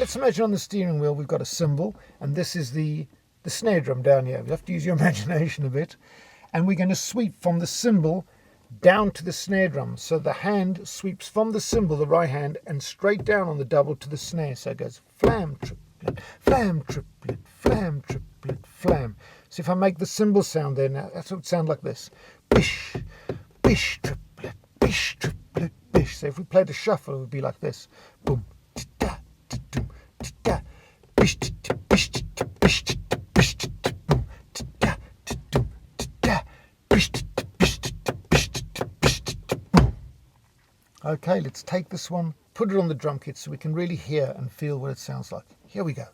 let's imagine on the steering wheel we've got a cymbal, and this is the snare drum down here. You have to use your imagination a bit. And we're going to sweep from the cymbal down to the snare drum. So the hand sweeps from the cymbal, the right hand, and straight down on the double to the snare. So it goes flam, triplet, flam, triplet, flam, triplet, flam. So if I make the cymbal sound there now, that's what it would sound like this. Bish, bish, triplet, bish, triplet, bish. So if we played a shuffle, it would be like this. Boom, da, da, doom, da, bish, da, bish, da, bish, da, bish, da, boom, da, da, doom, da, bish, da, bish, da, bish, da, bish, da, boom. Okay, let's take this one, put it on the drum kit so we can really hear and feel what it sounds like. Here we go.